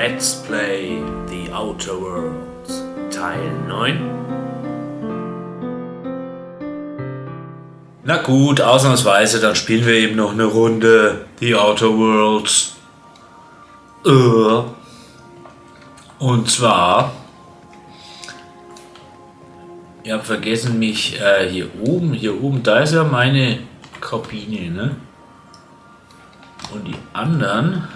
Let's Play The Outer Worlds Teil 9. Na gut, ausnahmsweise, dann spielen wir eben noch eine Runde The Outer Worlds. Und zwar, ihr habt vergessen mich hier oben, da ist ja meine Kabine, ne? Und die anderen,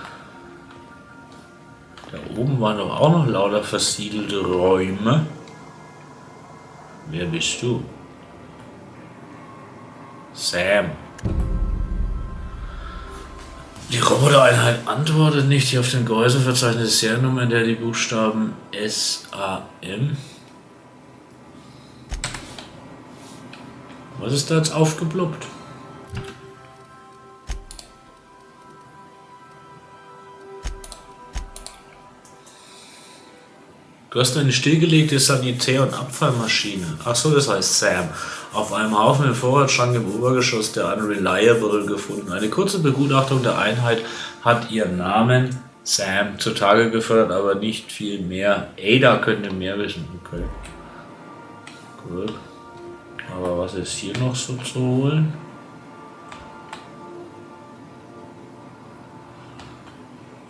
da oben waren doch auch noch lauter versiegelte Räume. Wer bist du? Sam. Die Robotereinheit antwortet nicht die auf dem Gehäuseverzeichnis Seriennummer, in der die Buchstaben SAM. Was ist da jetzt aufgeploppt? Du hast eine stillgelegte Sanitär- und Abfallmaschine. Achso, das heißt Sam. Auf einem Haufen im Vorratsschrank im Obergeschoss der Unreliable gefunden. Eine kurze Begutachtung der Einheit hat ihren Namen Sam zutage gefördert, aber nicht viel mehr. Ada könnte mehr wissen. Okay. Gut. Aber was ist hier noch so zu holen?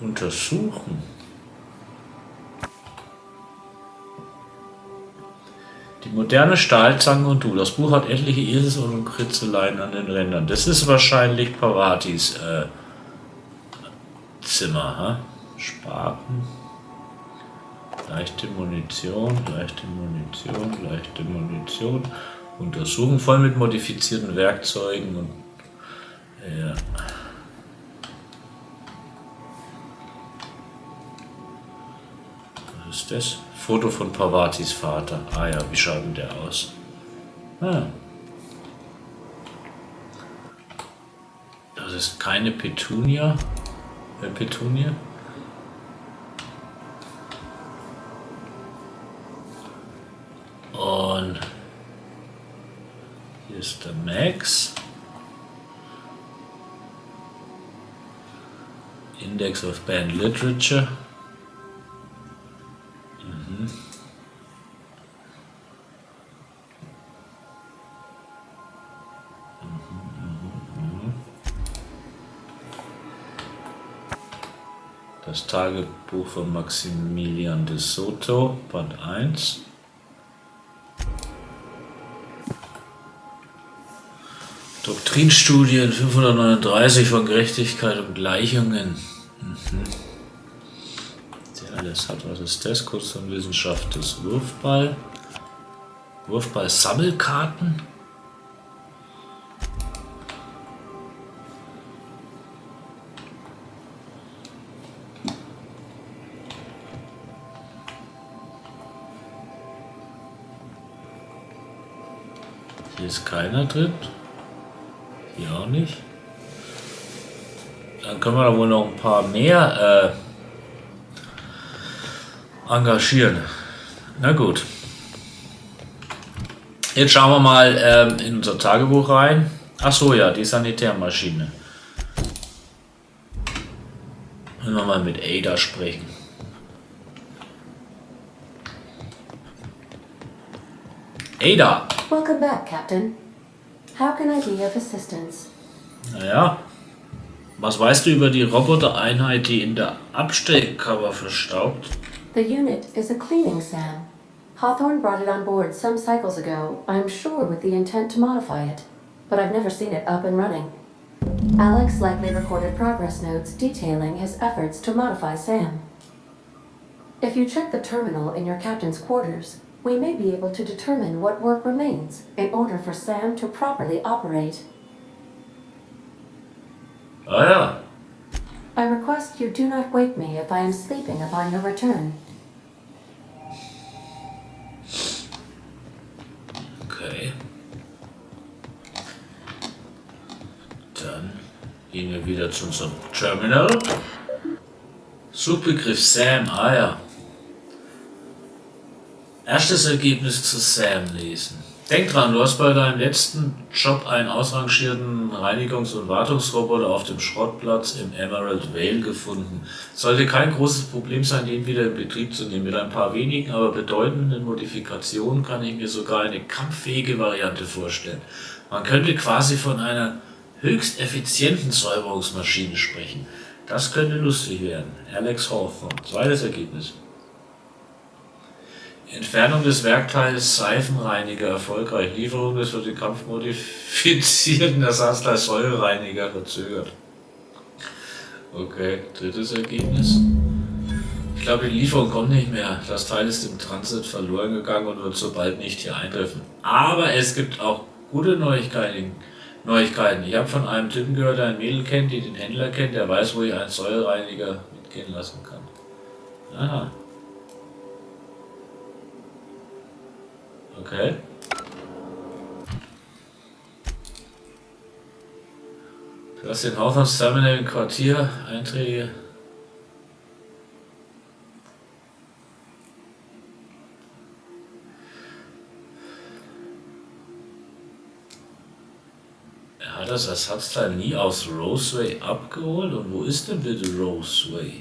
Untersuchen. Die moderne Stahlzange und du. Das Buch hat etliche Esel und Kritzeleien an den Rändern. Das ist wahrscheinlich Pavatis Zimmer. Ha? Spaten. Leichte Munition. Untersuchen voll mit modifizierten Werkzeugen. Und, ja. Was ist das? Foto von Pavatis Vater. Ah ja, wie schaut denn der aus? Ah. Das ist keine Petunia. Petunia. Und hier ist der Max. Index of Banned Literature. Das Tagebuch von Maximilian de Soto, Band 1. Doktrinstudien 539 von Gerechtigkeit und Gleichungen. Der alles hat. Was ist das? Kurz von Wissenschaft des Wurfball. Wurfball-Sammelkarten. Hier ist keiner drin. Hier auch nicht. Dann können wir da wohl noch ein paar mehr engagieren. Na gut. Jetzt schauen wir mal in unser Tagebuch rein. Ach so, ja, die Sanitärmaschine. Wollen wir mal mit Ada sprechen. Ada! Welcome back, Captain. How can I be of assistance? Naja, was weißt du über die Robotereinheit, die in der Abstellkammer verstaubt? The unit is a cleaning SAM. Hawthorne brought it on board some cycles ago, I'm sure with the intent to modify it. But I've never seen it up and running. Alex likely recorded progress notes detailing his efforts to modify SAM. If you check the terminal in your captain's quarters, we may be able to determine what work remains in order for SAM to properly operate. Ah ja. I request you do not wake me if I am sleeping upon your return. Okay. Dann gehen wir wieder zu unserem Terminal. Suchbegriff Sam, ah ja. Erstes Ergebnis zu Sam lesen. Denk dran, du hast bei deinem letzten Job einen ausrangierten Reinigungs- und Wartungsroboter auf dem Schrottplatz im Emerald Vale gefunden. Sollte kein großes Problem sein, den wieder in Betrieb zu nehmen. Mit ein paar wenigen, aber bedeutenden Modifikationen kann ich mir sogar eine kampffähige Variante vorstellen. Man könnte quasi von einer höchst effizienten Säuberungsmaschine sprechen. Das könnte lustig werden. Alex Hawthorne. Zweites Ergebnis. Entfernung des Werkteils Seifenreiniger erfolgreich. Lieferung des für den Kampf modifizierten Ersatzteils Säurereiniger verzögert. Okay, drittes Ergebnis. Ich glaube, die Lieferung kommt nicht mehr. Das Teil ist im Transit verloren gegangen und wird so bald nicht hier eintreffen. Aber es gibt auch gute Neuigkeiten. Ich habe von einem Typen gehört, der ein Mädel kennt, die den Händler kennt, der weiß, wo ich einen Säurereiniger mitgehen lassen kann. Aha. Okay. Du hast den Hawthorns Terminal im Quartier, Einträge. Er hat das Ersatzteil nie aus Roseway abgeholt. Und wo ist denn bitte Roseway?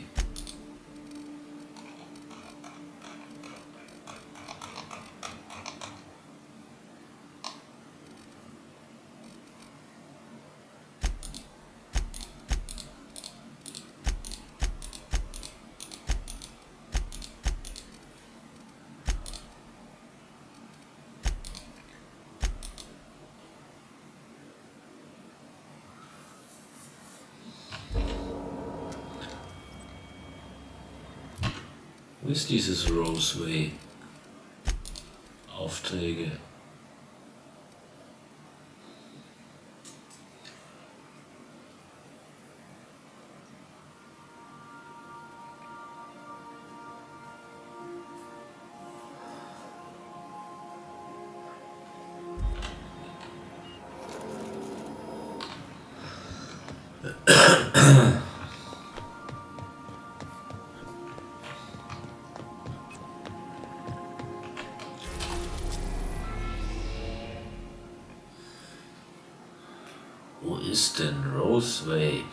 Wo ist dieses Roseway? Aufträge. Wo ist denn Roseway?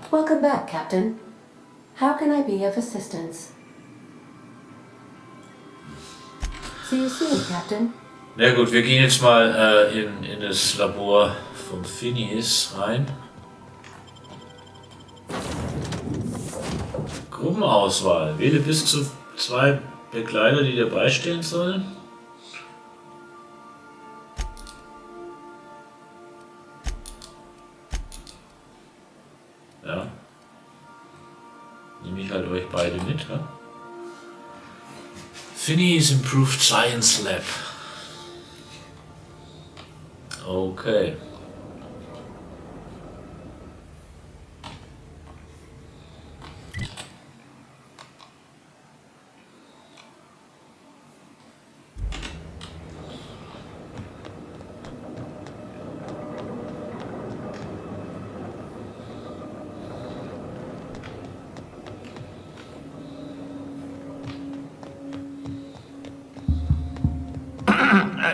Welcome back, Captain. How can I be of assistance? See you soon, Captain. Na gut, wir gehen jetzt mal in das Labor von Phineas rein. Gruppenauswahl. Wähle bis zu 2 Begleiter, die dir beistehen sollen. Ja. Nehme ich halt euch beide mit, ja? Phineas Improved Science Lab. Okay.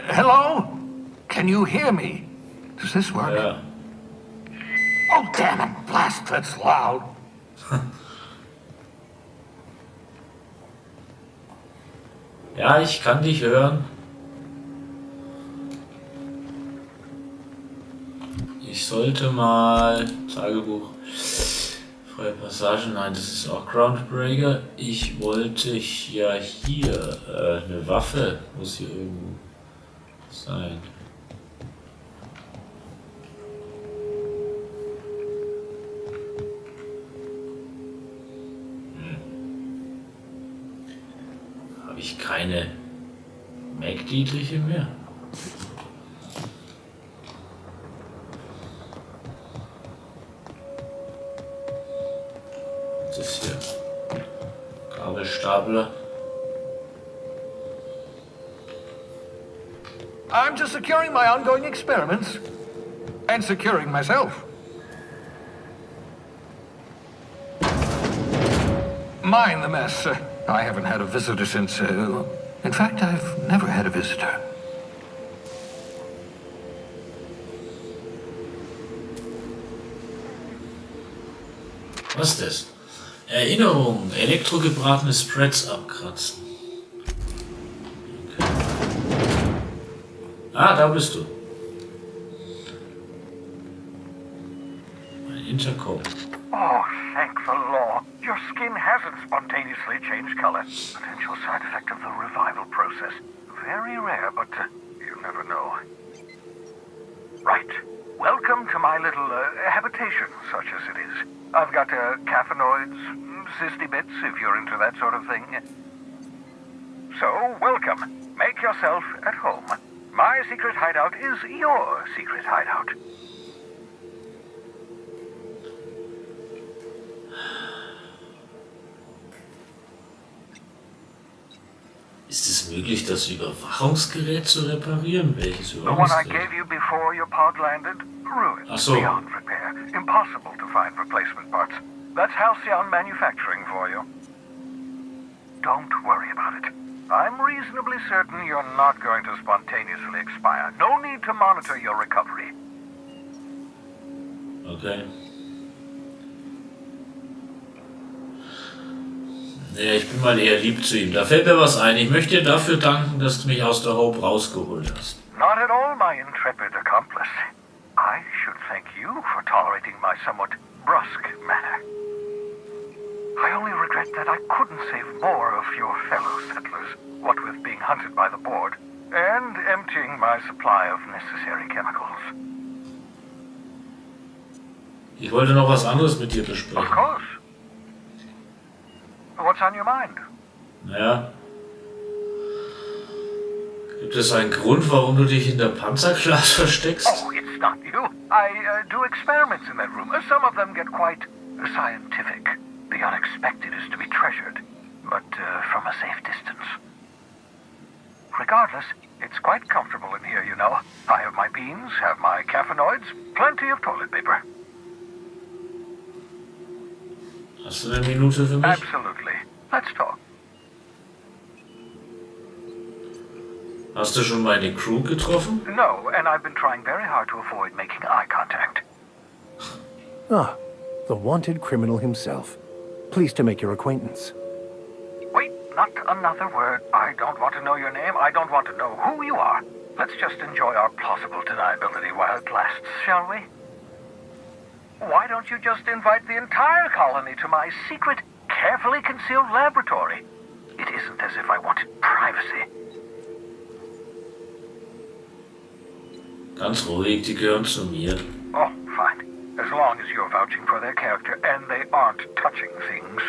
Hello? Can you hear me? Does this work? Ja. Oh, damn it. Blast, that's loud. Ja, ich kann dich hören. Ich sollte mal Tagebuch Freie Passage, nein, das ist auch Groundbreaker. Ich wollte ja hier eine Waffe, muss hier irgendwo sein. Habe ich keine Mac-Dietriche mehr? Das hier. Kabelstapler. I'm just securing my ongoing experiments. And securing myself. Mind the mess. I haven't had a visitor since... in fact, I've never had a visitor. Was ist das? Erinnerung. Elektrogebratene Spreads abkratzen. Okay. Ah, da bist du. Ein Intercom. Oh, thank the law. Your skin hasn't spontaneously changed color. Potential side effect of the revival process. Very rare, but you never know. Right. Welcome to my little habitation, such as it is. I've got caffeinoids, cysty bits, if you're into that sort of thing. So, welcome. Make yourself at home. My secret hideout is your secret hideout. Ist es möglich, das Überwachungsgerät zu reparieren? Welches The one I Überwachungsgerät? gave you before your pod landed? Ruined, Ach so. beyond repair. Impossible to find replacement parts. That's Halcyon Manufacturing for you. Don't worry about it. I'm reasonably certain you're not going to spontaneously expire. No need to monitor your recovery. Okay. Ja, ich bin mal eher lieb zu ihm. Da fällt mir was ein. Ich möchte dir dafür danken, dass du mich aus der Hope rausgeholt hast. Not at all, my intrepid accomplice. I should thank you for tolerating my somewhat brusque manner. I only regret that I couldn't save more of your fellow settlers, what with being hunted by the board, and emptying my supply of necessary chemicals. Ich wollte noch was anderes mit dir Of besprechen. course. What's on your mind? Naja. Gibt es einen Grund, warum du dich in der Panzerglas versteckst? Oh, it's not you. I do experiments in that room. Some of them get quite scientific. The unexpected is to be treasured, but from a safe distance. Regardless, it's quite comfortable in here, you know. I have my beans, have my caffeinoids, plenty of toilet paper. Hast du eine Minute für mich? Absolutely. Let's talk. Hast du schon meine Crew getroffen? No, and I've been trying very hard to avoid making eye contact. Ah, the wanted criminal himself. Pleased to make your acquaintance. Wait, not another word. I don't want to know your name. I don't want to know who you are. Let's just enjoy our plausible deniability while it lasts, shall we? Why don't you just invite the entire colony to my secret, carefully concealed laboratory? It isn't as if I wanted privacy. Ganz ruhig, die gehören zu mir. Oh, fine. As long as you're vouching for their character and they aren't touching things.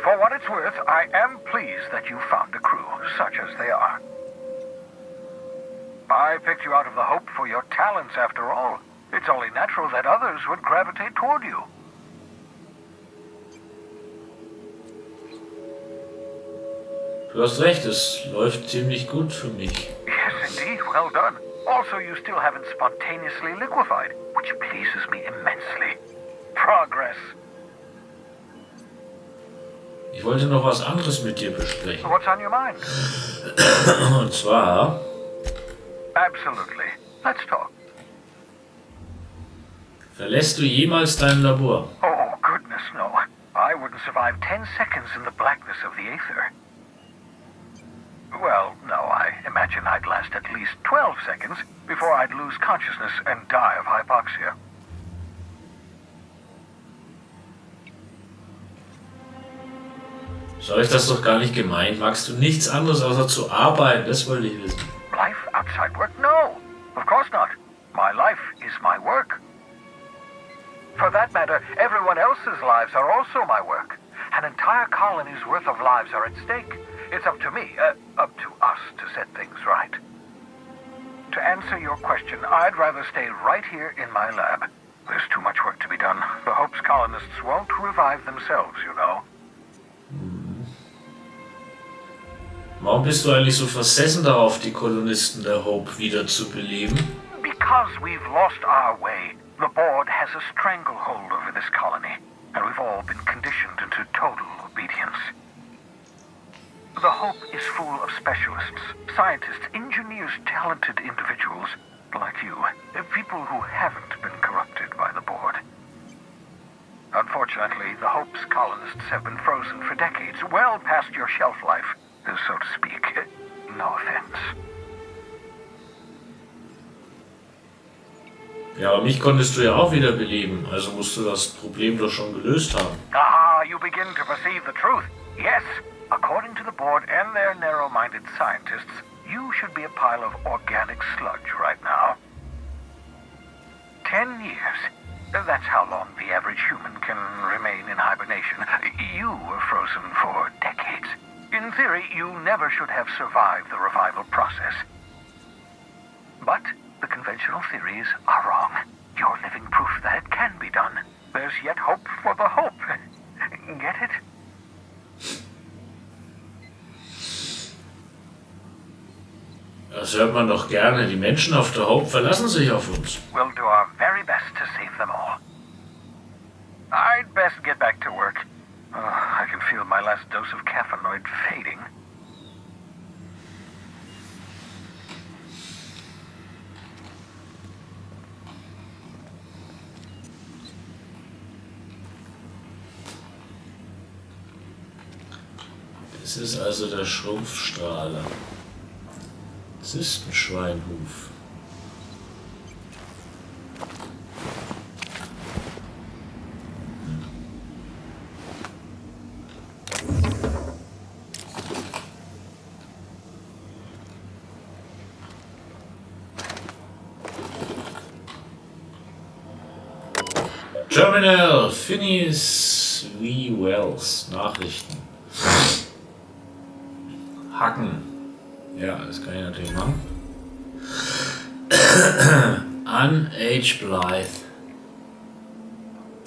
For what it's worth, I am pleased that you found a crew, such as they are. I picked you out of the hope for your talents, after all. It's only natural that others would gravitate toward you. Du hast recht, es läuft ziemlich gut für mich. Yes, indeed. Well done. Also, you still haven't spontaneously liquefied, which pleases me immensely. Progress. Ich wollte noch was anderes mit dir besprechen. What's on your mind? Und zwar... Absolutely. Let's talk. Verlässt du jemals dein Labor? Oh, goodness, no. I wouldn't survive 10 seconds in the blackness of the aether. Well, no, I imagine I'd last at least 12 seconds before I'd lose consciousness and die of hypoxia. So habe ich das doch gar nicht gemeint. Magst du nichts anderes außer zu arbeiten? Das wollte ich wissen. Life outside work? No, of course not. My life is my work. For that matter, everyone else's lives are also my work. An entire colony's worth of lives are at stake. It's up to me, up to us to set things right. To answer your question, I'd rather stay right here in my lab. There's too much work to be done. The Hope's colonists won't revive themselves, you know. Warum bist du eigentlich so versessen darauf, die Kolonisten der Hope wieder zu beleben? Because we've lost our way, the board has a stranglehold over this colony, and we've all been conditioned into total obedience. The Hope is full of specialists, scientists, engineers, talented individuals like you, people who haven't been corrupted by the board. Unfortunately, the Hope's colonists have been frozen for decades, well past your shelf life, so to speak. No offense. Ja, aber mich konntest du ja auch wieder beleben, also musst du das Problem doch schon gelöst haben. Ah, you begin to perceive the truth. Yes, according to the board and their narrow-minded scientists, you should be a pile of organic sludge right now. 10 years. That's how long the average human can remain in hibernation. You were frozen for decades. In theory, you never should have survived the revival process. But the conventional theories are wrong. You're living proof that it can be done. There's yet hope for the hope. Get it? Das hört man doch gerne. Die Menschen auf der Hope verlassen sich auf uns. We'll do our very best to save them all. I'd best get back to work. I can feel my last dose of caffeinoid fading. Das ist also der Schrumpfstrahler. Das ist ein Schweinhuf. Terminal, Phineas Nachrichten. Hacken. Ja, das kann ich natürlich machen. An H. Blythe.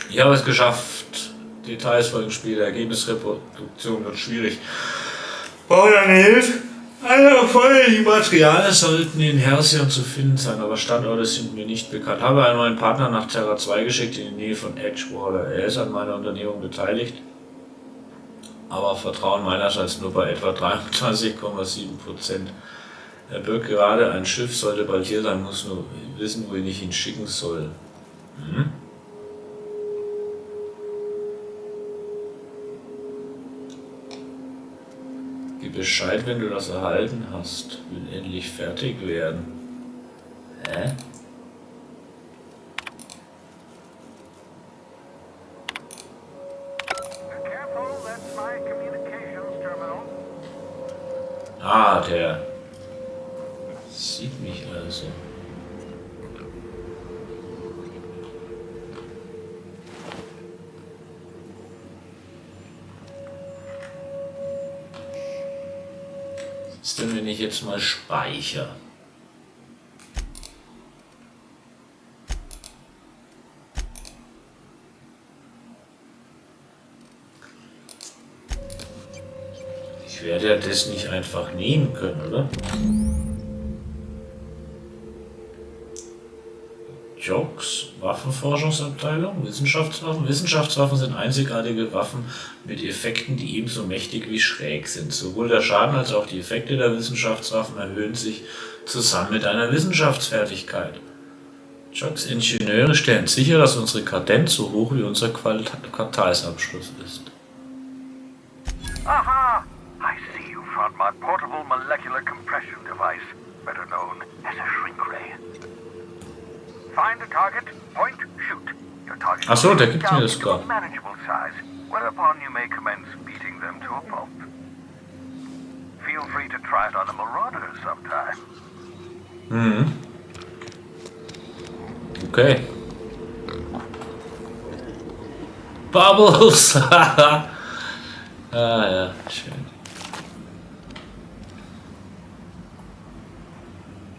Ich habe es geschafft. Details folgen später. Ergebnisreproduktion wird schwierig. Brauche deine Hilfe? Die Materialien sollten in Hersion zu finden sein, aber Standorte sind mir nicht bekannt. Habe einen neuen Partner nach Terra 2 geschickt, in die Nähe von Edgewater. Er ist an meiner Unternehmung beteiligt, aber Vertrauen meinerseits nur bei etwa 23,7%. Er birgt gerade ein Schiff, sollte bald hier sein, muss nur wissen, wohin ich ihn schicken soll. Gib Bescheid, wenn du das erhalten hast. Will endlich fertig werden. Hä? Ah, der sieht mich also. Was ist denn, wenn ich jetzt mal speichere? Ich werde ja das nicht einfach nehmen können, oder? Jokes, Waffenforschungsabteilung, Wissenschaftswaffen. Wissenschaftswaffen sind einzigartige Waffen mit Effekten, die ebenso mächtig wie schräg sind. Sowohl der Schaden als auch die Effekte der Wissenschaftswaffen erhöhen sich zusammen mit einer Wissenschaftsfertigkeit. Jokes Ingenieure stellen sicher, dass unsere Kadenz so hoch wie unser Quartalsabschluss ist. Aha! I see you found my portable molecular compression device, better known as a shrink ray. Find a target, point, shoot. Your target Ach so, der gibt mir das sogar. manageable size, whereupon you may commence beating them to a pulp. Feel free to try it on a marauder sometime. Okay. Bubbles! Ah ja, schön.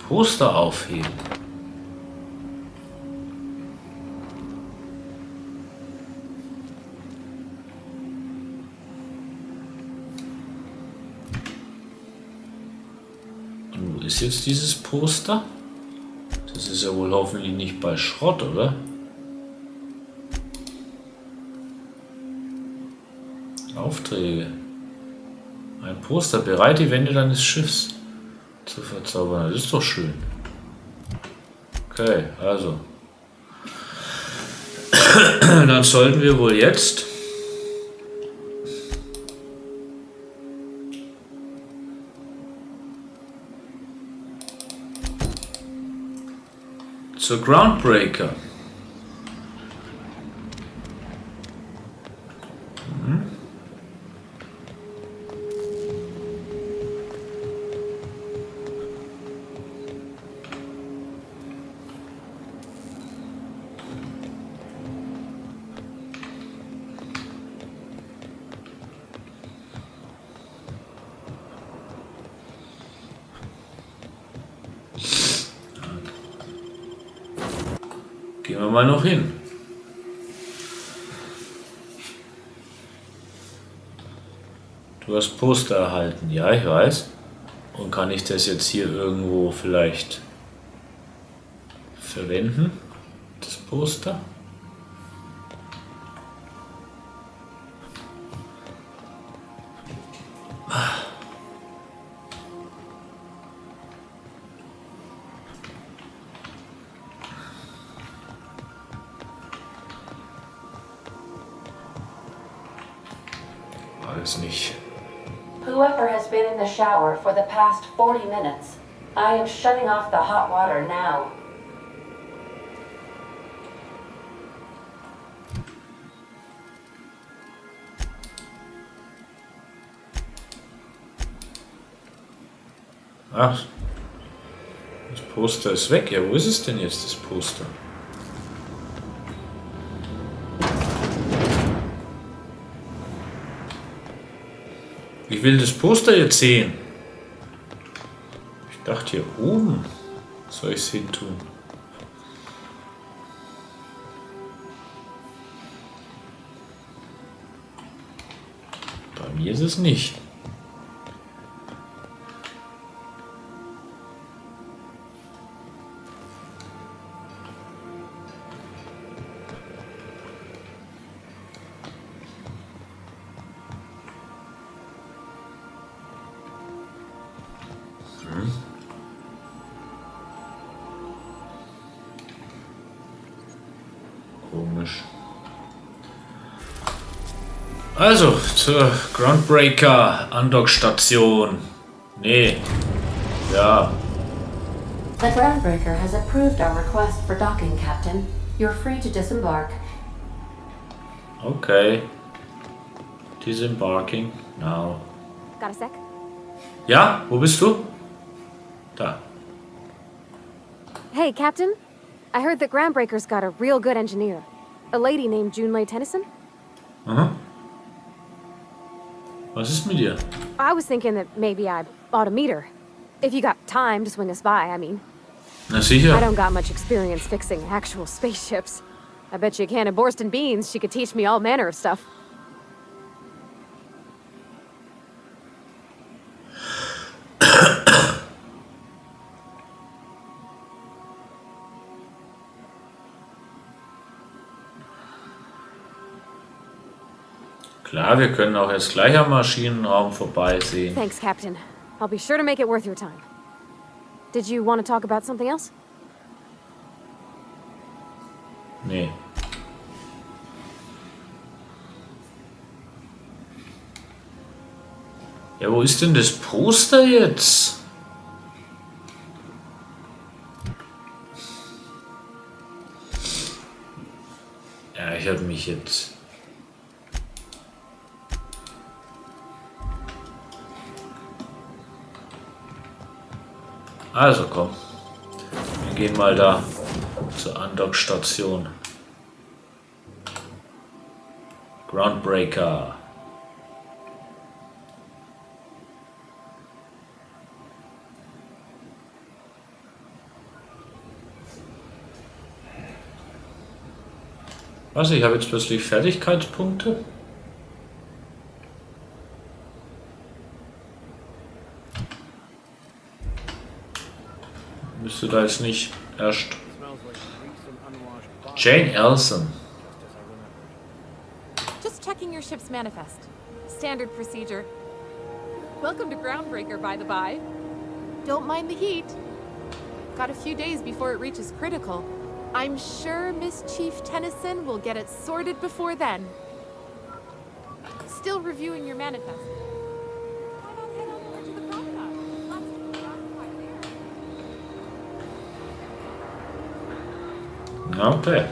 Poster aufheben. ist jetzt dieses Poster? Das ist ja wohl hoffentlich nicht bei Schrott, oder? Aufträge. Ein Poster. Bereit, die Wände deines Schiffs zu verzaubern. Das ist doch schön. Okay, also. Dann sollten wir wohl jetzt zur Groundbreaker. Gehen wir mal noch hin. Du hast Poster erhalten. Ja, ich weiß. Und kann ich das jetzt hier irgendwo vielleicht verwenden? Das Poster? Alles nicht. Whoever has been in the shower for the past 40 minutes, I am shutting off the hot water now. Ach, das Poster ist weg. Ja, wo ist es denn jetzt, das Poster? Ich will das Poster jetzt sehen. Ich dachte hier oben soll ich es hin tun. Bei mir ist es nicht. Komisch. Also, zur Groundbreaker Andockstation. Nee. Ja. The Groundbreaker has approved our request for docking, Captain. You're free to disembark. Okay. Disembarking now. Got a sec? Ja, wo bist du? Da. Hey, Captain. I heard that Groundbreaker's got a real good engineer. A lady named Junlei Tennyson? Aha. Was ist mit dir? I was thinking that maybe I ought to meet her. If you got time to swing us by, I mean. Na sicher. I don't got much experience fixing actual spaceships. I bet you a can of Borston beans she could teach me all manner of stuff. Klar, wir können auch jetzt gleich am Maschinenraum vorbeisehen. Thanks, Captain. I'll be sure to make it worth your time. Did you want to talk about something else? Nee. Ja, wo ist denn das Poster jetzt? Ärgert mich jetzt. Also komm, wir gehen mal da zur Andockstation. Groundbreaker. Was, ich habe jetzt plötzlich Fertigkeitspunkte? Müsste da jetzt nicht erst... Jane Elson. Just checking your ship's manifest. Standard procedure. Welcome to Groundbreaker, by the by. Don't mind the heat. Got a few days before it reaches critical. I'm sure Miss Chief Tennyson will get it sorted before then. Still reviewing your manifest. Why not head on over to the promenade? Lots of people occupied there. Okay.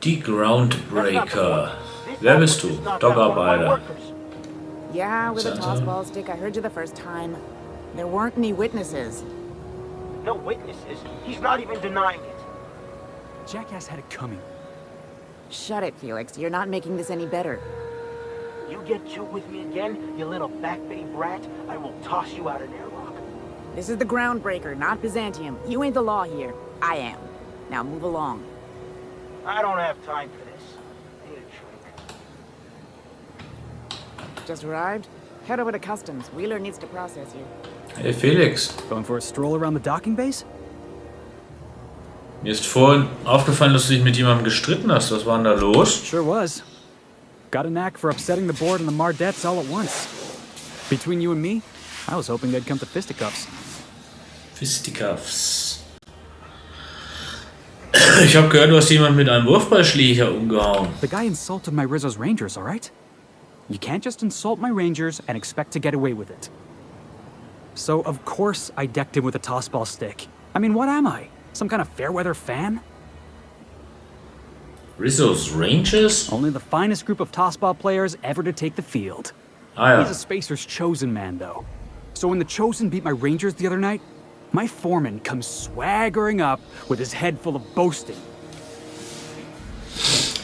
Die Groundbreaker. Wer bist du? Dockarbeiter. Yeah, with a tossball stick. I heard you the first time. There weren't any witnesses. No witnesses? He's not even denying it. Jackass had it coming. Shut it, Felix. You're not making this any better. You get choked with me again, you little back bay brat, I will toss you out an airlock. This is the Groundbreaker, not Byzantium. You ain't the law here. I am. Now move along. I don't have time for this. I need a drink. Just arrived? Head over to customs. Wheeler needs to process you. Hey Felix. Going for a stroll around the docking base? Mir ist vorhin aufgefallen, dass du dich mit jemandem gestritten hast. Was war denn da los? Sure was. Got a knack for upsetting the board and the Mardettes all at once. Between you and me, I was hoping they'd come to fisticuffs. Fisticuffs. Ich habe gehört, du hast jemanden mit einem Wurfballschläger umgehauen. The guy insulted my Rizzo's Rangers, alright? You can't just insult my Rangers and expect to get away with it. So, of course, I decked him with a tossball stick. I mean, what am I? Some kind of fair-weather fan? Rizzo's Rangers? Only the finest group of tossball players ever to take the field. Ah ja. He's a Spacer's chosen man, though. So when the Chosen beat my Rangers the other night, my foreman comes swaggering up with his head full of boasting.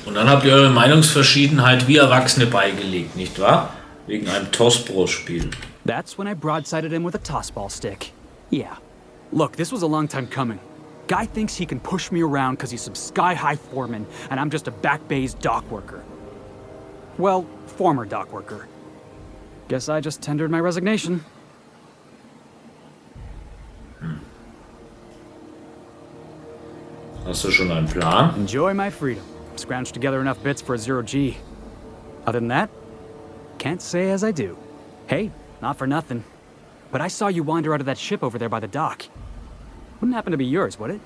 Und dann habt ihr eure Meinungsverschiedenheit wie Erwachsene beigelegt, nicht wahr? Wegen einem Tossbrot-Spiel. That's when I broadsided him with a tossball stick. Yeah. Look, this was a long time coming. Guy thinks he can push me around because he's some sky-high foreman, and I'm just a back bay's dock worker. Well, former dock worker. Guess I just tendered my resignation. Hast du schon einen Plan? Enjoy my freedom. Scrounged together enough bits for a 0G. Other than that, can't say as I do. Hey, not for nothing, but I saw you wander out of that ship over there by the dock. Wouldn't happen to be yours, would it?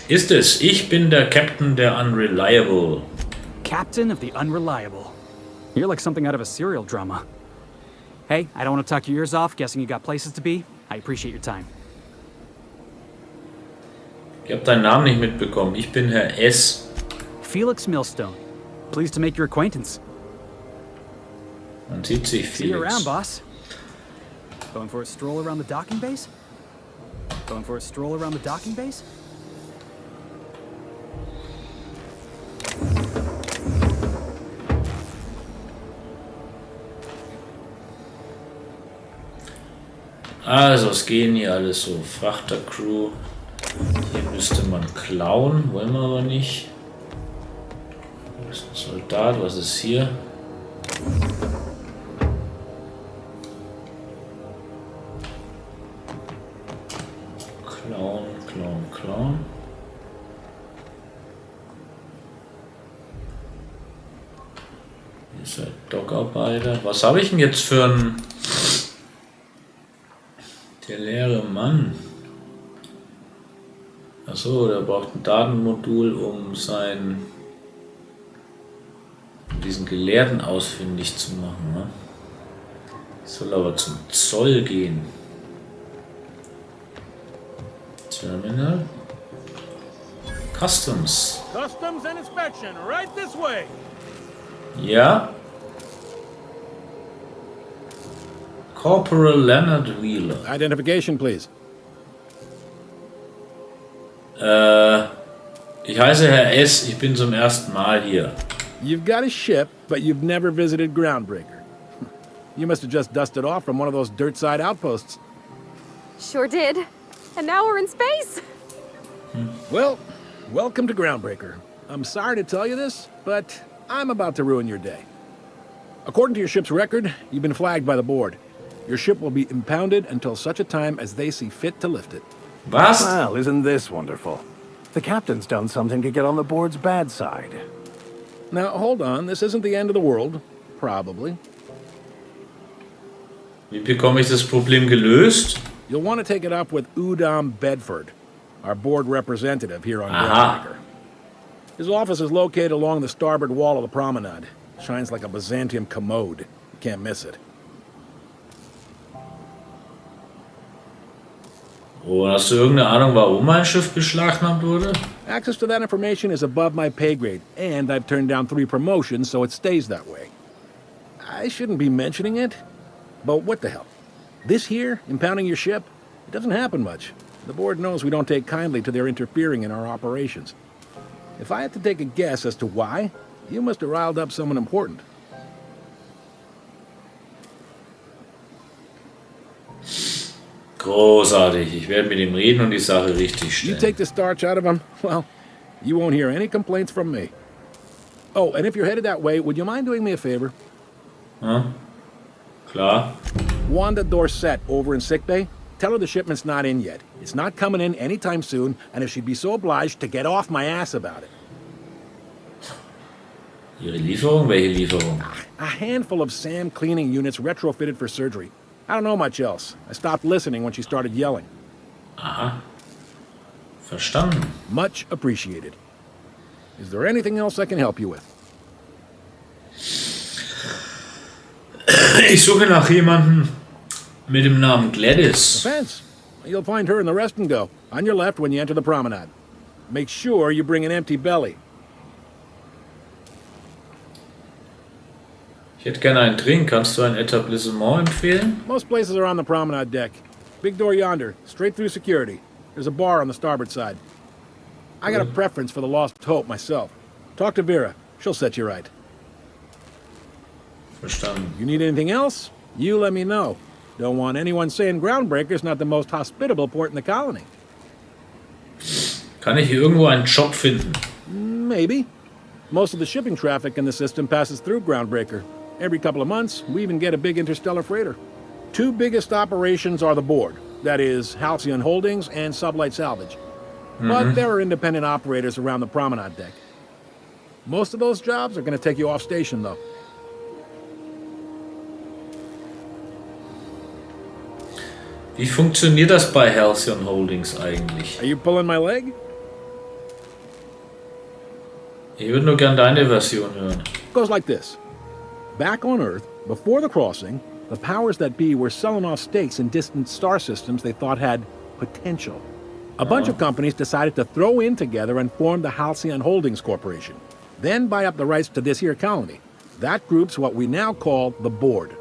Ist es. Ich bin der Captain der Unreliable. Captain of the Unreliable. You're like something out of a serial drama. Hey, I don't want to talk your ears off, guessing you got places to be. I appreciate your time. Ich habe deinen Namen nicht mitbekommen. Ich bin Herr S. Felix Millstone. Pleased to make your acquaintance. Man sieht sich, See you around, Felix. boss. Going for a stroll around the docking base? Going for a stroll around the docking base? Also, es gehen hier alles so. Frachtercrew. Hier müsste man klauen. Wollen wir aber nicht. Wo ist ein Soldat? Was ist hier? Klauen, klauen, klauen. Hier ist ein Dockarbeiter. Was habe ich denn jetzt für ein... Der leere Mann. Achso, der braucht ein Datenmodul, um diesen Gelehrten ausfindig zu machen. Ne? Soll aber zum Zoll gehen. Terminal. Customs. Customs and inspection, right this way. Ja. Corporal Leonard Wheeler. Identification, please. Ich heiße Herr S. Ich bin zum ersten Mal hier. You've got a ship, but you've never visited Groundbreaker. You must have just dusted off from one of those dirt-side outposts. Sure did. And now we're in space. Well, welcome to Groundbreaker. I'm sorry to tell you this, but I'm about to ruin your day. According to your ship's record, you've been flagged by the board. Your ship will be impounded until such a time as they see fit to lift it. Was? Well, isn't this wonderful? The captain's done something to get on the board's bad side. Now, hold on. This isn't the end of the world. Probably. Wie bekomme ich das Problem gelöst? You'll want to take it up with Udom Bedford, our board representative here on Aha. Groundbreaker. His office is located along the starboard wall of the promenade. Shines like a Byzantium commode. You can't miss it. Oh, hast du irgendeine Ahnung, warum mein Schiff beschlagnahmt wurde? Access to that information is above my pay grade, and I've turned down 3 promotions, so it stays that way. I shouldn't be mentioning it, but what the hell? This here, impounding your ship, it doesn't happen much. The board knows we don't take kindly to their interfering in our operations. If I had to take a guess as to why, you must have riled up someone important. Großartig. Ich werde mit ihm reden und die Sache richtig You stellen. take the starch out of him, well, you won't hear any complaints from me. Oh, and if you're headed that way, would you mind doing me a favor? Huh? Klar. Wanda Dorset over in sickbay, tell her the shipment's not in yet. It's not coming in anytime soon, and if she'd be so obliged to get off my ass about it. Ihre Lieferung? Welche Lieferung? A handful of SAM cleaning units retrofitted for surgery. I don't know much else. I stopped listening when she started yelling. Aha. Verstanden. Much appreciated. Is there anything else I can help you with? Ich suche nach jemandem mit dem Namen Gladys. Offense. You'll find her in the rest and go, on your left when you enter the promenade. Make sure you bring an empty belly. Ich hätte gerne einen Drink. Kannst du ein Etablissement empfehlen? Most places are on the promenade deck. Big door yonder, straight through security. There's a bar on the starboard side. I got a preference for the Lost Hope myself. Talk to Vera. She'll set you right. Verstanden. You need anything else? You let me know. Don't want anyone saying Groundbreaker's not the most hospitable port in the colony. Kann ich hier irgendwo einen Job finden? Maybe. Most of the shipping traffic in the system passes through Groundbreaker. Every couple of months, we even get a big interstellar freighter. 2 biggest operations are the board. That is, Halcyon Holdings and Sublight Salvage. But there are independent operators around the promenade deck. Most of those jobs are going to take you off station, though. Wie funktioniert das bei Halcyon Holdings eigentlich? Are you pulling my leg? Ich würde nur gern deine Version hören. Goes like this. Back on Earth, before the crossing, the powers that be were selling off stakes in distant star systems they thought had potential. A bunch of companies decided to throw in together and form the Halcyon Holdings Corporation. Then buy up the rights to this here colony. That group's what we now call the board.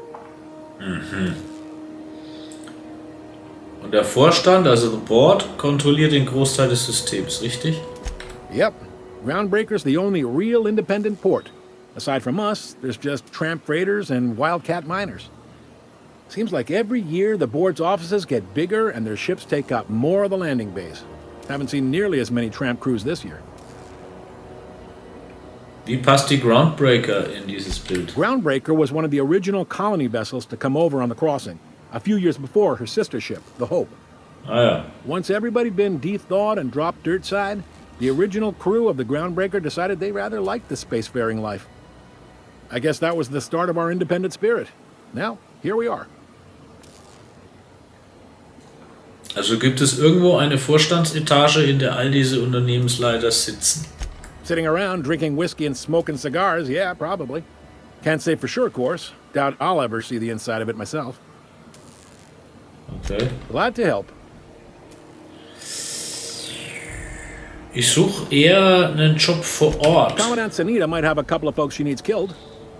Und der Vorstand, also the Board, kontrolliert den Großteil des Systems, richtig? Yep. Groundbreaker's the only real independent port. Aside from us, there's just tramp freighters and wildcat miners. Seems like every year the board's offices get bigger and their ships take up more of the landing bays. Haven't seen nearly as many tramp crews this year. Wie passt die Groundbreaker in dieses Bild? Groundbreaker was one of the original colony vessels to come over on the crossing, a few years before her sister ship, the Hope. Ah ja. Once everybody been de-thawed and dropped dirt side, the original crew of the Groundbreaker decided they rather liked the spacefaring life. I guess that was the start of our independent spirit. Now, here we are. Also gibt es irgendwo eine Vorstandsetage, in der all diese Unternehmensleiter sitzen? Sitting around drinking whiskey and smoking cigars, yeah, probably. Can't say for sure, of course. Doubt I'll ever see the inside of it myself. Okay. Glad to help. Ich suche eher einen Job vor Ort. Commandant Sanita might have a couple of folks she needs killed.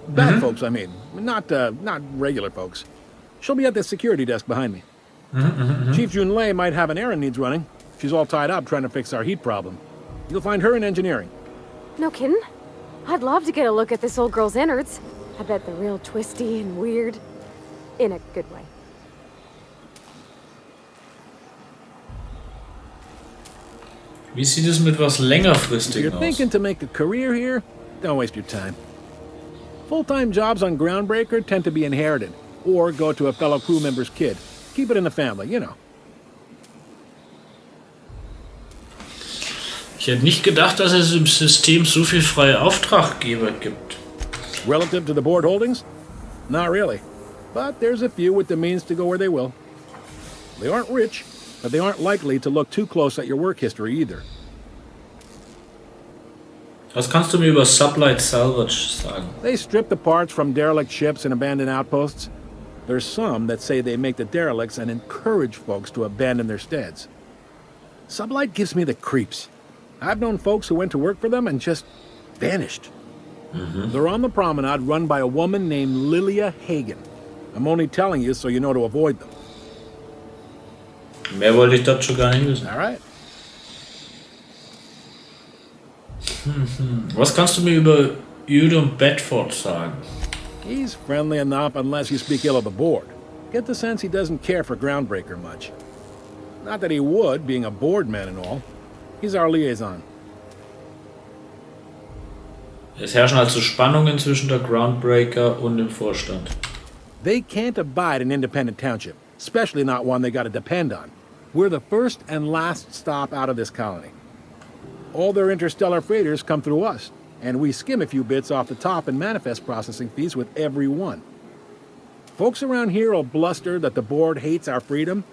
Bad folks, I mean. Not regular folks. She'll be at the security desk behind me. Chief Jun Lei might have an errand needs running. She's all tied up trying to fix our heat problem. You'll find her in engineering. No kidding? I'd love to get a look at this old girl's innards. I bet they're real twisty and weird. In a good way. Wie sieht es mit was If längerfristigem you're aus? thinking to make a career here, don't waste your time. Full-time jobs on Groundbreaker tend to be inherited, or go to a fellow crew member's kid. Keep it in the family, you know. Ich hätte nicht gedacht, dass es im System so viel freie Auftraggeber gibt. Relative to the board holdings? Not really. But there's a few with the means to go where they will. They aren't rich, but they aren't likely to look too close at your work history either. Was kannst du mir über Sublight Salvage sagen? They strip the parts from derelict ships and abandoned outposts. There's some that say they make the derelicts and encourage folks to abandon their steads. Sublight gives me the creeps. I've known folks who went to work for them and just vanished. They're on the promenade run by a woman named Lilia Hagen. I'm only telling you so you know to avoid them. Mehr wollte ich dazu gar nicht wissen. All right. Was kannst du mir über Udom Bedford sagen? He's friendly enough unless you speak ill of the board. Get the sense he doesn't care for Groundbreaker much. Not that he would, being a board man and all. He's our liaison. Es herrschen also Spannungen zwischen der Groundbreaker und dem Vorstand. They can't abide an independent township, especially not one they gotta depend on. We're the first and last stop out of this colony. All their interstellar freighters come through us, and we skim a few bits off the top in manifest processing fees with every one. Folks around here will bluster that the board hates our freedom,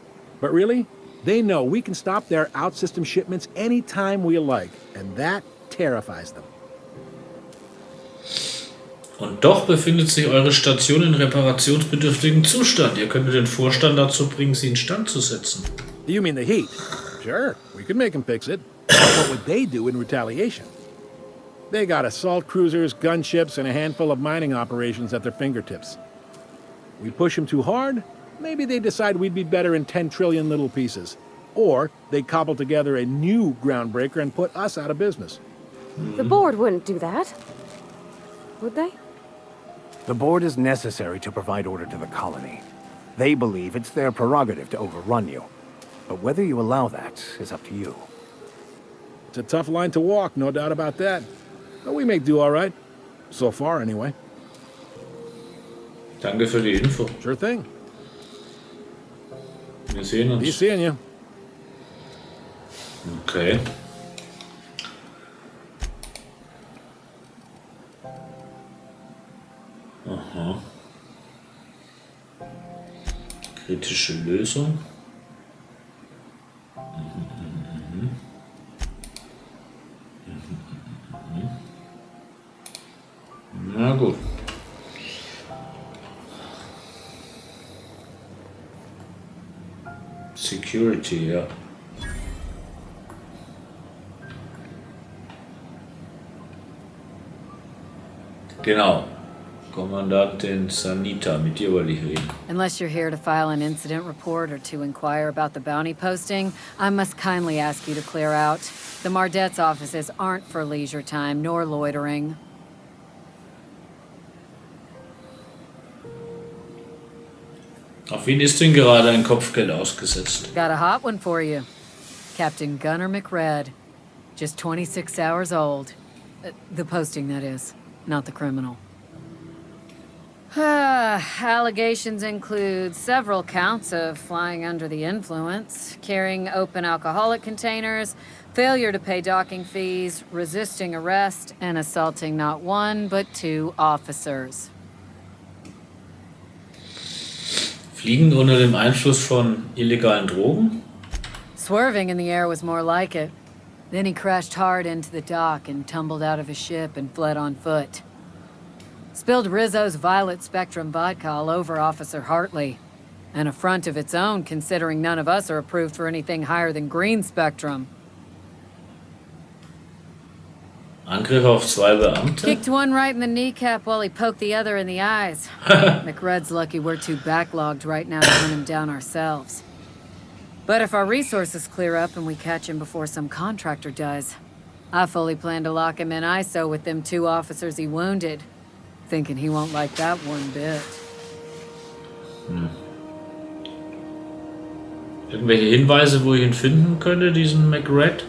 but really, they know we can stop their out-system shipments anytime we like, and that terrifies them. Und doch befindet sich eure Station in reparationsbedürftigem Zustand. Ihr könntet den Vorstand dazu bringen, sie instand zu setzen. You mean the heat? Sure, we could make them fix it. What would they do in retaliation? They got assault cruisers, gunships, and a handful of mining operations at their fingertips. We push them too hard, maybe they decide we'd be better in 10 trillion little pieces. Or they cobble together a new Groundbreaker and put us out of business. The board wouldn't do that. Would they? The board is necessary to provide order to the colony. They believe it's their prerogative to overrun you. But whether you allow that is up to you. It's a tough line to walk, no doubt about that. But we make do all right. So far, anyway. Danke für die Info. Sure thing. Wir sehen uns. Be seeing you. Okay. Aha. Kritische Lösung. Na gut. Security, ja. Genau. Kommandantin Sanita, mit dir wollte ich reden. Unless you're here to file an incident report or to inquire about the bounty posting, I must kindly ask you to clear out. The Mardet's offices aren't for leisure time nor loitering. Auf wen ist denn gerade ein Kopfgeld ausgesetzt? Got a hot one for you. Captain Gunnar McRed. Just 26 hours old. The posting, that is. Not the criminal. Allegations include several counts of flying under the influence, carrying open alcoholic containers, failure to pay docking fees, resisting arrest, and assaulting not one but 2 officers. Fliegen unter dem Einfluss von illegalen Drogen? Swerving in the air was more like it. Then he crashed hard into the dock and tumbled out of his ship and fled on foot. Spilled Rizzo's Violet Spectrum vodka all over Officer Hartley. An affront of its own, considering none of us are approved for anything higher than green spectrum. Angriff auf 2 Beamte? Kicked one right in the kneecap while he poked the other in the eyes. McRed's lucky we're too backlogged right now to hunt him down ourselves. But if our resources clear up and we catch him before some contractor does, I fully plan to lock him in ISO with them 2 officers he wounded. Thinking he won't like that one bit. Irgendwelche Hinweise, wo ich ihn finden könnte, diesen McRed?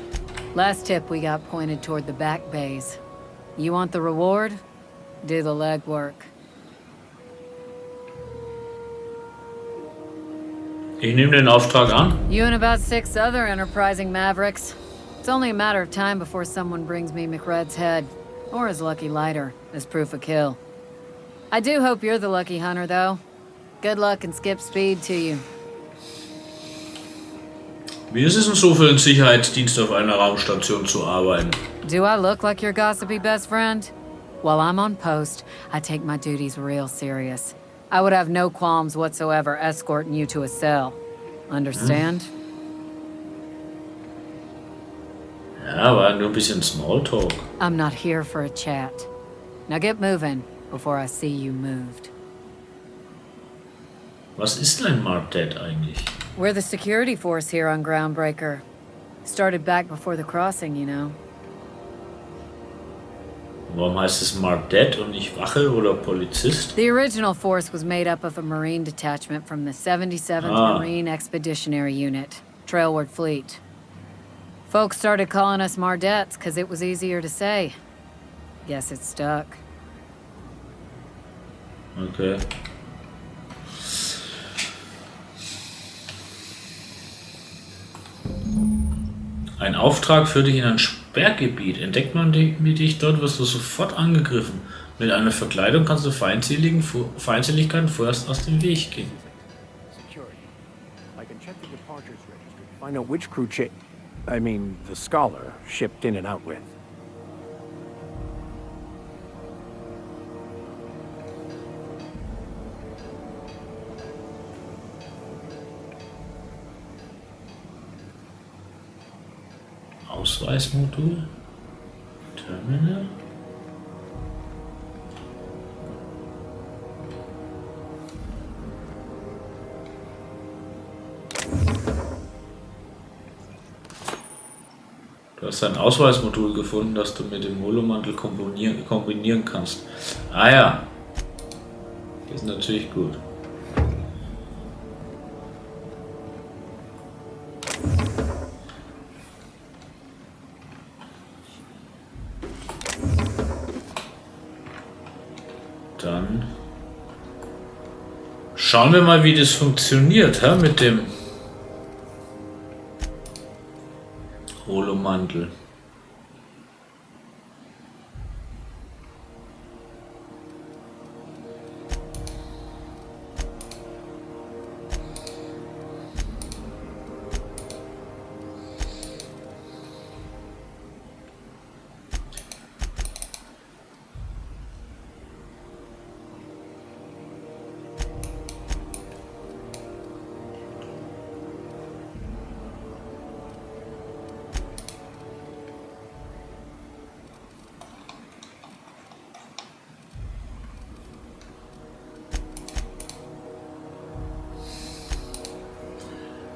Last tip we got pointed toward the back bays. You want the reward? Do the legwork. Ich nehme den Auftrag an. You and about 6 other enterprising mavericks. It's only a matter of time before someone brings me McRed's head, or his lucky lighter, as proof of kill. I do hope you're the lucky hunter, though. Good luck and skip speed to you. Wie ist es denn so für einen Sicherheitsdienst auf einer Raumstation zu arbeiten? Do I look like your gossipy best friend? While I'm on post, I take my duties real serious. I would have no qualms whatsoever escorting you to a cell. Understand? Ja, war nur ein bisschen Smalltalk. I'm not here for a chat. Now get moving before I see you moved. Was ist ein Mardet eigentlich? We're the security force here on Groundbreaker. Started back before the crossing, you know. Warum heißt es Mardet und nicht Wache oder Polizist? The original force was made up of a Marine detachment from the 77th Marine Expeditionary Unit, Trailward Fleet. Folks started calling us Mardets because it was easier to say. Guess it stuck. Okay. Ein Auftrag führt dich in ein Sperrgebiet. Entdeckt man dich dort, wirst du sofort angegriffen. Mit einer Verkleidung kannst du Feindseligkeiten vorerst aus dem Weg gehen. I can check the departures register to find out which crew the Scholar shipped in and out with. Ausweismodul. Terminal. Du hast ein Ausweismodul gefunden, das du mit dem Holomantel kombinieren kannst. Ah ja. Das ist natürlich gut. Dann schauen wir mal, wie das funktioniert, mit dem Holomantel.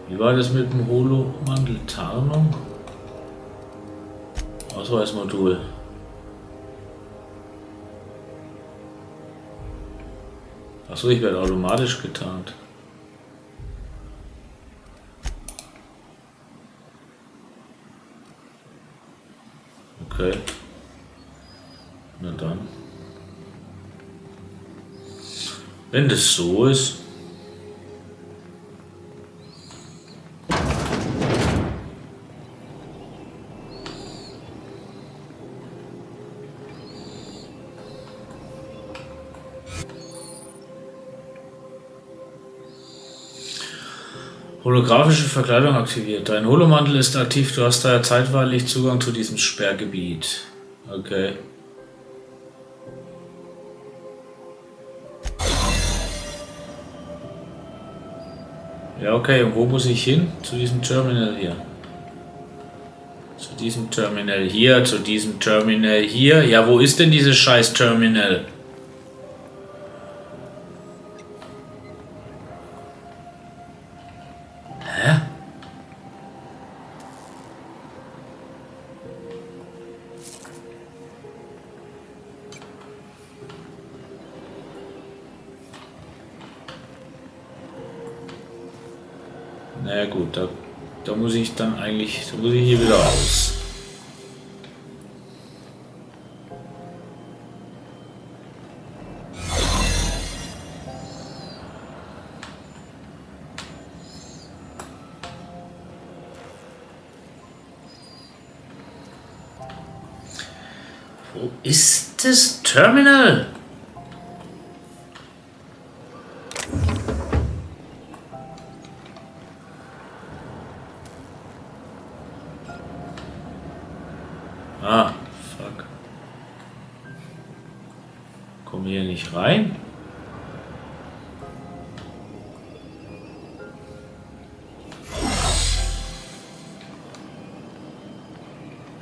Wie war das mit dem Holomantel? Tarnung? Ausweismodul. Achso, ich werde automatisch getarnt. Okay. Na dann. Wenn das so ist. Holographische Verkleidung aktiviert. Dein Holomantel ist aktiv, du hast daher zeitweilig Zugang zu diesem Sperrgebiet. Okay. Ja, okay, und wo muss ich hin? Zu diesem Terminal hier. Zu diesem Terminal hier, zu diesem Terminal hier. Ja, wo ist denn dieses scheiß Terminal? Naja gut, da muss ich dann eigentlich, da muss ich hier wieder raus. Wo ist das Terminal? Ah, fuck. Kommen wir hier nicht rein?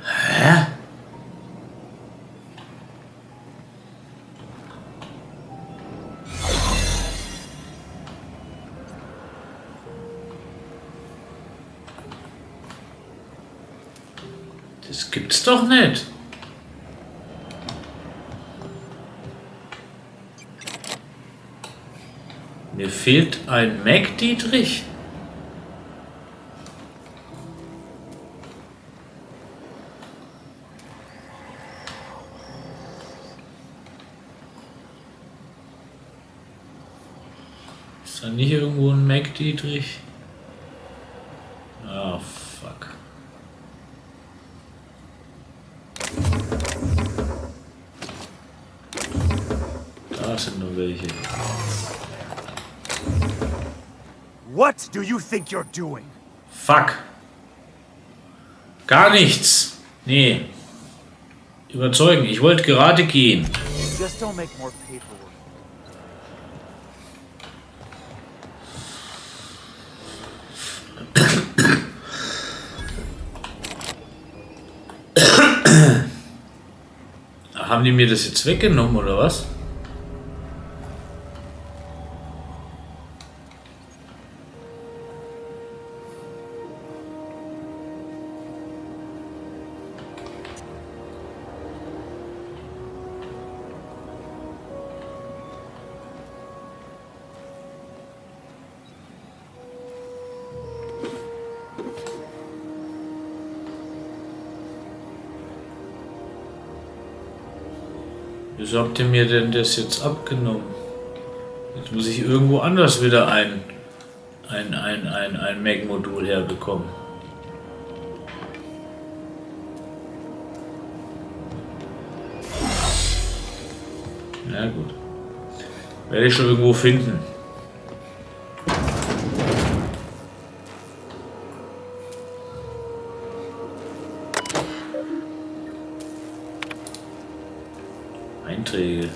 Hä? Das gibt's doch nicht. Mir fehlt ein Mac Dietrich. Ist da nicht irgendwo ein Mac Dietrich? Ah, fuck. Da sind nur welche. What do you think you're doing? Fuck. Gar nichts. Nee. Überzeugen. Ich wollte gerade gehen. Just don't make more paperwork. Haben die mir das jetzt weggenommen oder was? Wieso habt ihr mir denn das jetzt abgenommen? Jetzt muss ich irgendwo anders wieder ein Mac-Modul herbekommen. Na gut. Werde ich schon irgendwo finden. Einträge.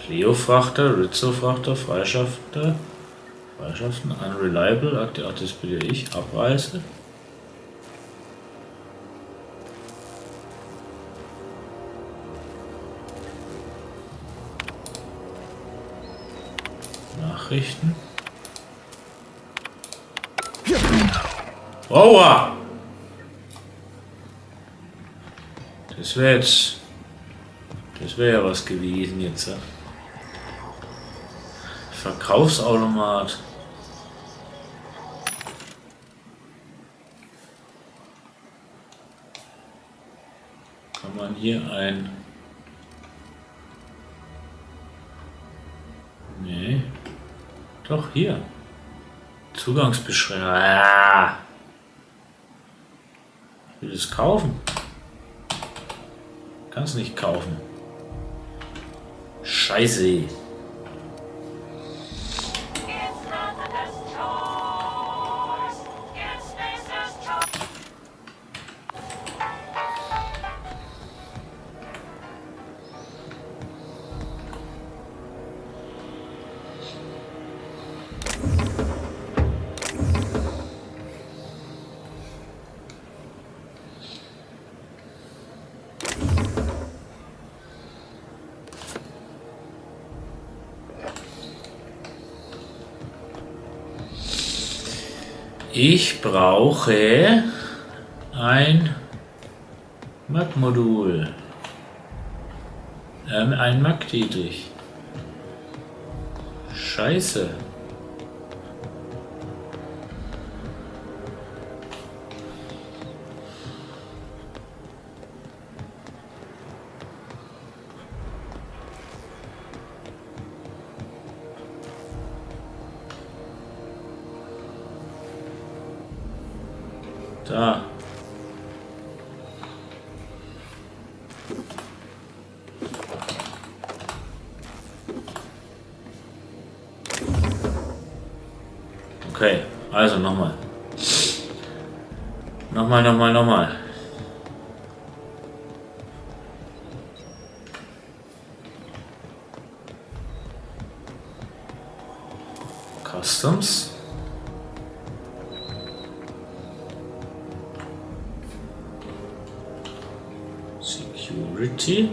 Leo-Frachter, Rizzo-Frachter, Freischaffender, Freischaffen, Unreliable, ach das bin ja ich, Abreise. Nachrichten. Aua! Das wäre jetzt... Das wäre ja was gewesen jetzt. Ja. Verkaufsautomat. Kann man hier ein... Nee. Doch, hier. Zugangsbeschränkung. Ah. Ich will es kaufen. Kann es nicht kaufen. Scheiße. Ich brauche ein Mac-Modul. Ein Mac-Dietrich. Scheiße. Da. Okay, also nochmal. Nochmal. Customs. Security.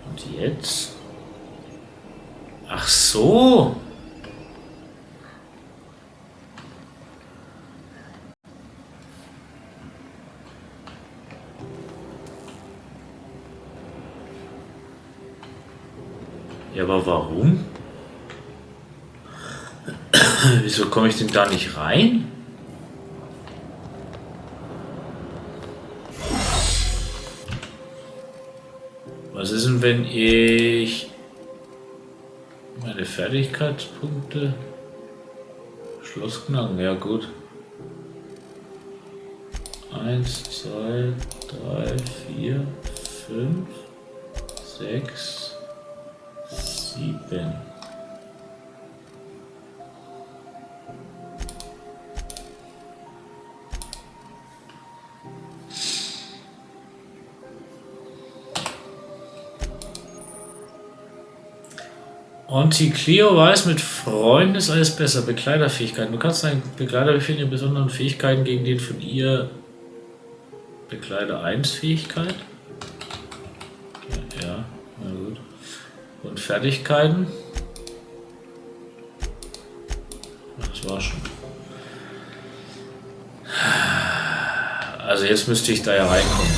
Und jetzt? Ach so. Ja, aber warum? Wieso komme ich denn da nicht rein? Was ist denn, wenn ich meine Fertigkeitspunkte Schloss knacken? Ja gut. 1, 2, 3, 4, 5, 6, 7. Anti-Cleo weiß, mit Freunden ist alles besser. Begleiterfähigkeiten. Du kannst deinen Begleiter befehlen, ihre besonderen Fähigkeiten gegen den von ihr Begleiter 1 Fähigkeit. Ja, na gut. Und Fertigkeiten. Das war schon. Also jetzt müsste ich da ja reinkommen.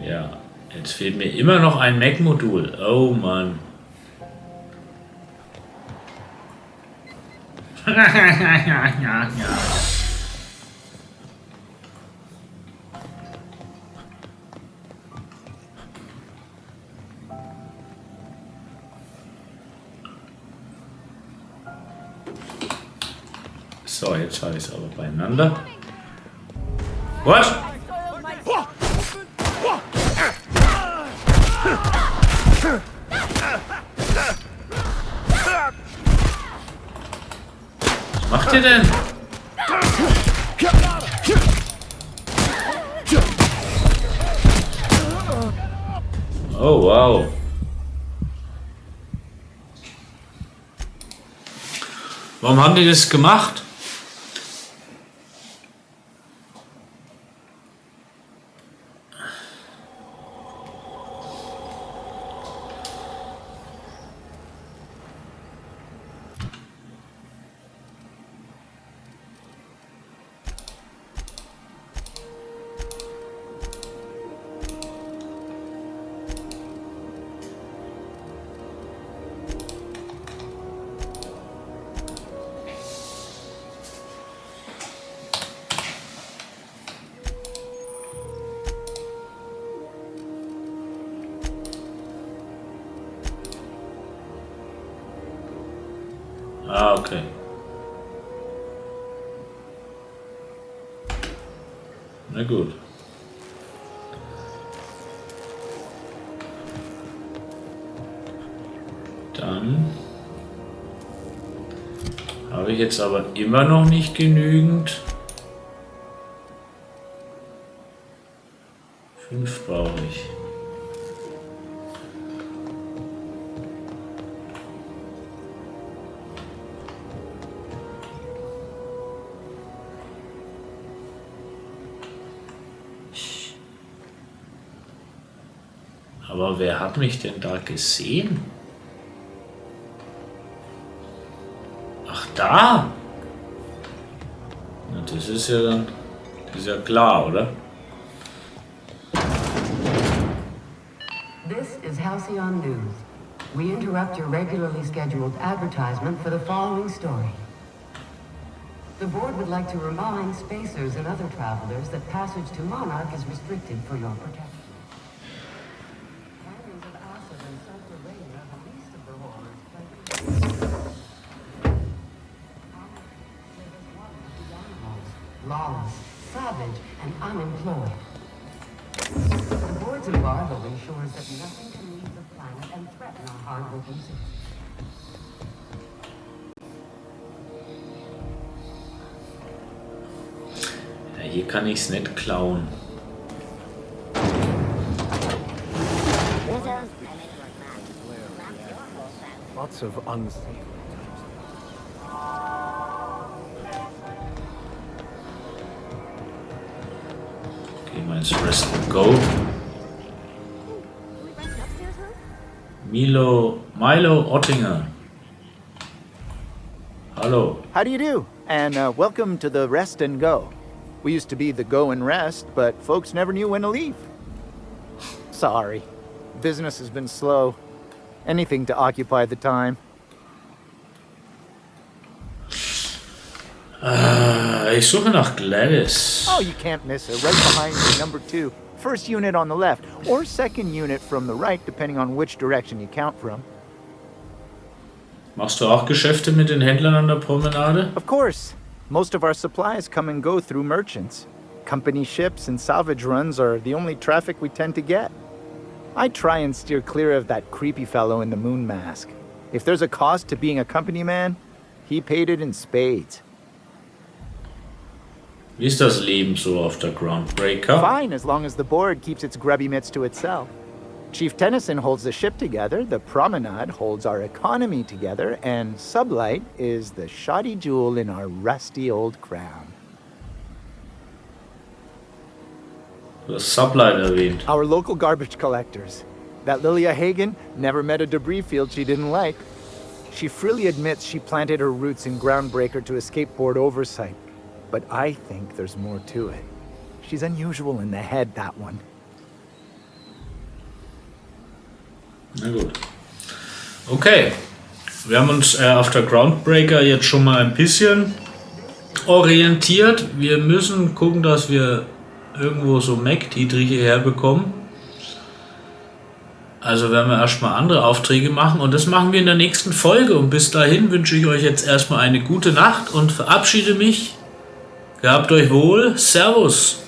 Ja, jetzt fehlt mir immer noch ein Mac-Modul. Oh Mann. Ja. So, jetzt habe ich es aber beieinander. What? Was macht ihr denn? Oh, wow. Warum haben die das gemacht? Ah, okay. Na gut. Dann habe ich jetzt aber immer noch nicht genügend. 5 brauche ich. Aber wer hat mich denn da gesehen? Ach, da! Na, das ist ja dann... Das ist ja klar, oder? This is Halcyon News. We interrupt your regularly scheduled advertisement for the following story. The board would like to remind spacers and other travelers that passage to Monarch is restricted for your protection. Lawless, savage, and unemployed. The board survival ensures that nothing can leave the planet and threaten our hard-working citizens. Ja, hier kann ich's nicht klauen. Lots of unsafe. Okay, meins Rest and Go. Milo Ottinger. Hello. How do you do? And welcome to the Rest and Go. We used to be the Go and Rest, but folks never knew when to leave. Sorry. Business has been slow. Anything to occupy the time. Ich suche nach Gladys. Oh, you can't miss her. Right behind you, number 2. First unit on the left, or second unit from the right, depending on which direction you count from. Machst du auch Geschäfte mit den Händlern an der Promenade? Of course. Most of our supplies come and go through merchants. Company ships and salvage runs are the only traffic we tend to get. I try and steer clear of that creepy fellow in the moon mask. If there's a cost to being a company man, he paid it in spades. Wie ist das Leben so auf der Groundbreaker? Fine, as long as the board keeps its grubby mitts to itself. Chief Tennyson holds the ship together, the Promenade holds our economy together, and Sublight is the shoddy jewel in our rusty old crown. Du hast Sublight erwähnt. Our local garbage collectors. That Lilia Hagen never met a debris field she didn't like. She freely admits she planted her roots in Groundbreaker to escape board oversight. But I think there's more to it. She's unusual in the head, that one. Na gut. Okay. Wir haben uns auf der Groundbreaker jetzt schon mal ein bisschen orientiert. Wir müssen gucken, dass wir irgendwo so Mac-Dietriche herbekommen. Also werden wir erstmal andere Aufträge machen und das machen wir in der nächsten Folge. Und bis dahin wünsche ich euch jetzt erstmal eine gute Nacht und verabschiede mich. Gehabt euch wohl. Servus.